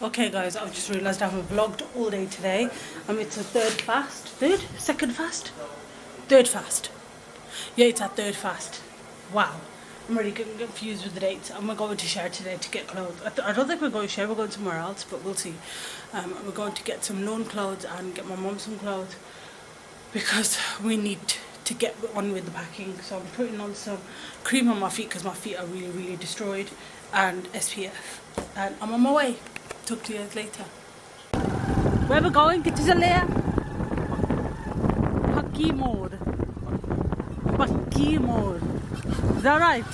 Okay guys, I've just realised I haven't vlogged all day today. It's a second fast? Third fast. Yeah, it's our third fast. Wow. I'm already getting confused with the dates. I'm going to Share today to get clothes. I don't think we're going to Share, we're going somewhere else, but we'll see. We're going to get some known clothes and get my mum some clothes because we need to get on with the packing. So I'm putting on some cream on my feet because my feet are really, really destroyed, and SPF. And I'm on my way. Talk to you guys later. Where we're going? Get to Zalea? Pakki Mode. Pakki Mode. Is that right?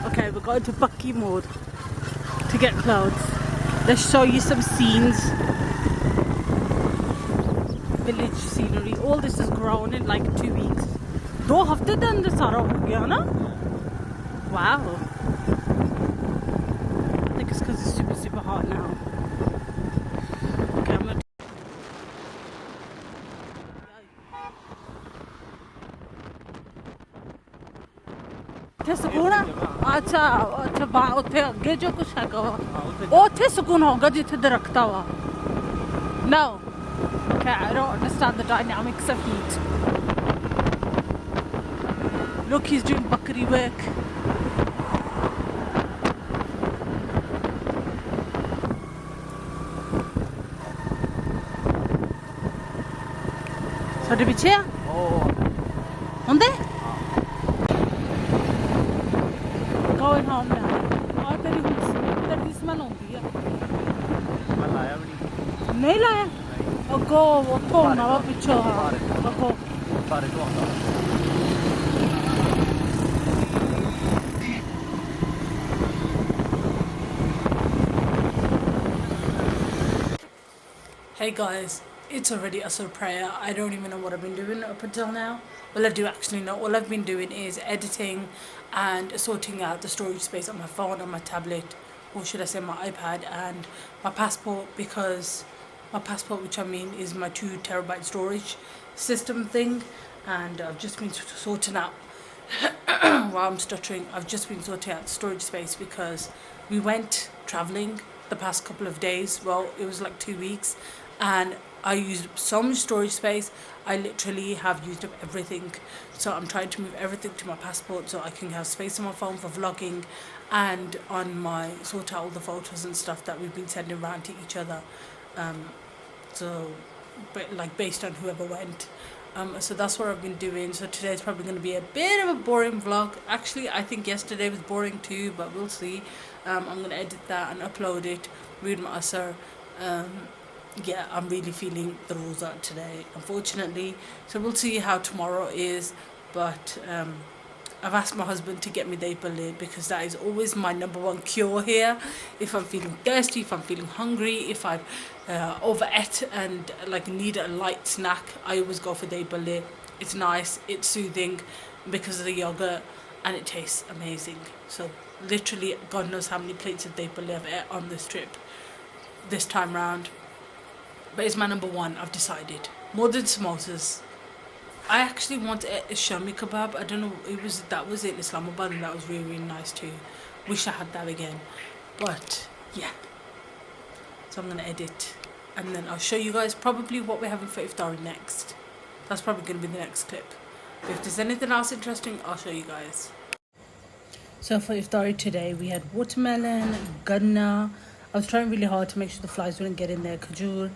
Okay, we're going to Pakki Mode to get clothes. Let's show you some scenes. Village scenery. All this has grown in like 2 weeks. 2 hafte de andar sara ho gaya na? Wow. I think it's because it's super, super hot now. Okay, I'm gonna... ਉੱਥੇ ਸਕੂਨ ਅੱਛਾ ਬਾ ਉੱਥੇ ਅੱਗੇ ਜੋ ਕੁਛ ਹੈਗਾ ਵਾ ਉੱਥੇ ਸਕੂਨ ਹੋਗਾ ਜਿੱਥੇ ਦਰਖਤਾਂ ਵਾ No. Okay, I don't understand the dynamics of heat. Look, he's doing bakri work. ਸਾਡੇ ਪਿੱਛੇ ਆ ਹੁੰਦੇ going home now. ਆ ਤੇਰੀ ਤੇਰੀ ਸਮੈਲ ਆਉਂਦੀ ਆ ਮੈਂ ਲਾਇਆ ਵੀ ਨਹੀਂ ਲਾਇਆ ਅੱਗੋ ਉੱਥੋਂ ਆਉਣਾ ਵਾ ਪਿੱਛੋਂ ਅੱਗੋ ਸਾਰੇ ਤੋਂ ਆਉਂਦਾ Hey guys, it's already Asr prayer. I don't even know what I've been doing up until now. Well, I do actually know. All I've been doing is editing and sorting out the storage space on my phone, on my tablet, or should I say my iPad, and my passport, because my passport, which I mean is my 2 terabyte storage system thing, and I've just been sorting out while I'm stuttering. I've just been sorting out storage space because we went traveling the past couple of days. Well, it was like 2 weeks, and I used up so much storage space. I literally have used up everything, so I'm trying to move everything to my passport so I can have space on my phone for vlogging, and on my sort out all the photos and stuff that we've been sending around to each other, but like based on whoever went. So that's what I've been doing. So today's probably going to be a bit of a boring vlog. Actually, I think yesterday was boring too, but we'll see. I'm going to edit that and upload it, read my asr. Yeah, I'm really feeling the rosa today, unfortunately. So we'll see how tomorrow is. But I've asked my husband to get me the lid because that is always my #1 cure here. If I'm feeling thirsty, if I'm feeling hungry, if I've overate and like need a light snack, I always go for the lid. It's nice, it's soothing because of the yogurt, and it tastes amazing. So literally, God knows how many plates of I've ate on this trip this time round. But it's my #1, I've decided. More than samosas. I actually want a shami kebab. I don't know, that was in Islamabad, and that was really, really nice too. Wish I had that again. But yeah. So I'm going to edit, and then I'll show you guys probably what we're having for iftari next. That's probably going to be the next clip. But if there's anything else interesting, I'll show you guys. So for iftari today, we had watermelon, ganna. I was trying really hard to make sure the flies wouldn't get in there. Khajur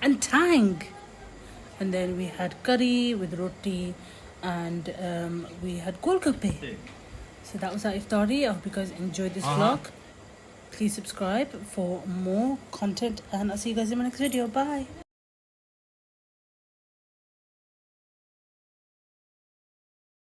and tang. And then we had curry with roti, and we had golgappe. So that was our iftari. I hope you guys enjoyed this vlog. Please subscribe for more content, and I'll see you guys in my next video. Bye.